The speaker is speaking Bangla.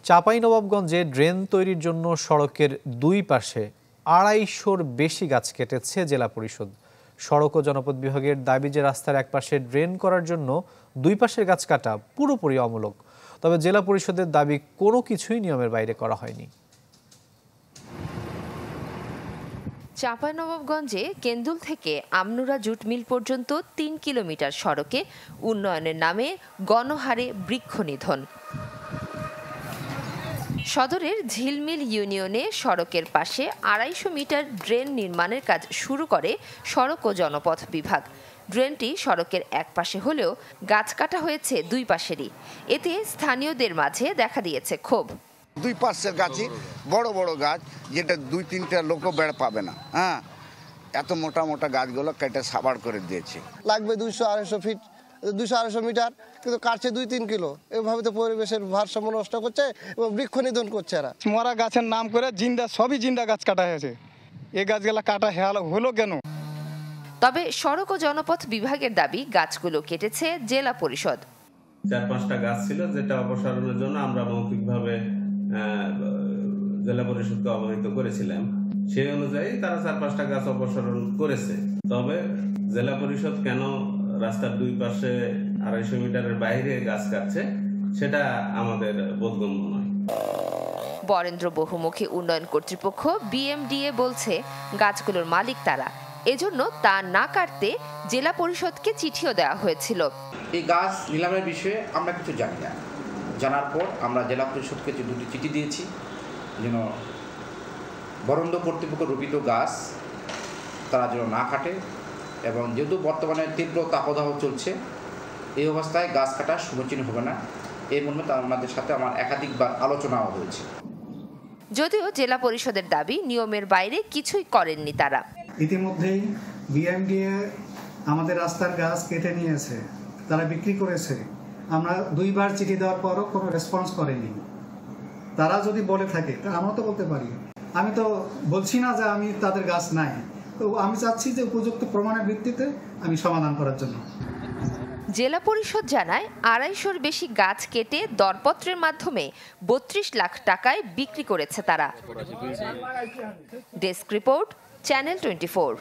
চাঁপাইনবাবগঞ্জে ড্রেন তৈরির জন্য সড়কের দুই পাশে ২৫০-র বেশি গাছ কেটেছে জেলা পরিষদ। সড়ক ও জনপদ বিভাগের দাবি যে রাস্তার একপাশে ড্রেন করার জন্য দুই পাশের গাছ কাটা পুরোপুরি অমূলক। তবে জেলা পরিষদের দাবি কোনো কিছুই নিয়মের বাইরে করা হয়নি। চাঁপাইনবাবগঞ্জে কেন্দুল থেকে আমনুরা জুট মিল পর্যন্ত ৩ কিলোমিটার সড়কে উন্নয়নের নামে গণহারে বৃক্ষনিধন। সদরের ঝিলমিল ইউনিয়নে সড়কের পাশে ২৫০ মিটার ড্রেন নির্মাণের কাজ শুরু করে সড়ক ও জনপথ বিভাগ। ড্রেনটি সড়কের এক পাশে হলেও গাছ কাটা হয়েছে দুই পাশেরই। এতে স্থানীয়দের মাঝে দেখা দিয়েছে ক্ষোভ। দুই পাশের গাছই বড় বড় গাছ, যেটা ২-৩টা লোকও বেড় পাবে না। হ্যাঁ, এত মোটা মোটা গাছগুলো কেটে সাবাড় করে দিয়েছে। লাগবে ২০০-২৫০ ফিট, ২০০-২৫০ মিটার, কিন্তু কাটছে ২-৩ কিলো। এভাবে তো পরিবেশের ভারসাম্য নষ্ট করছে এবং বৃক্ষ নিধন করছে এরা। মরা গাছের নাম করে জিন্দা, সবই জিন্দা গাছ কাটা হয়েছে। এই গাছগুলা কাটা হলো কেন? তবে সড়ক ও জনপথ বিভাগের দাবি গাছগুলো কেটেছে জেলা পরিষদ। ৪-৫টা গাছ ছিল, যেটা অপসারণের জন্য আমরা মৌখিকভাবে জেলা পরিষদকে অবহিত করেছিলাম। সেই অনুযায়ী তারা ৪-৫টা গাছ অপসারণ করেছে। তবে জেলা পরিষদ কেন রাস্তার দুই পাশে ২৫০ মিটারের বাইরে গাছ কাটছে, সেটা আমাদের বোধগম্য নয়। বরেন্দ্র বহুমুখী উন্নয়ন কর্তৃপক্ষ BMDA বলছে গাছগুলোর মালিক তারা, এজন্য তা না কাটতে জেলা পরিষদকে চিঠিও দেওয়া হয়েছিল। এই গাছ নিলামের বিষয়ে আমরা কিছু জানি না। জানার পর আমরা জেলা পরিষদকে 2টি চিঠি দিয়েছি যেন বরেন্দ্র কর্তৃপক্ষ রোপিত গাছ তারা যেন না কাটে, এবং যেহেতু বর্তমানে তীব্র তাপদাহ চলছে, এই অবস্থায় গাছ কাটা সমীচীন হবে না। এই মর্মে আমাদের সাথে আমার একাধিকবার আলোচনাও হয়েছে। যদিও জেলা পরিষদের দাবি নিয়মের বাইরে কিছুই করেননি তারা। ইতিমধ্যেই BMDA আমাদের রাস্তার গাছ কেটে নিয়েছে, তারা বিক্রি করেছে। আমরা 2বার চিঠি দেওয়ার পরও কোনো রেসপন্স করেনি। তারা যদি বলে থাকে তা আমরা তো বলতে পারি। আমি তো বলছি না যে আমি তাদের গাছ নাই, তো আমি চাচ্ছি যে উপযুক্ত প্রমাণের ভিত্তিতে আমি সমাধান করার জন্য। জেলা পরিষদ জানায় ২৫০-র বেশি গাছ কেটে দরপত্রের মাধ্যমে ৩২ লাখ টাকায় বিক্রি করেছে তারা। Desk report, channel 24।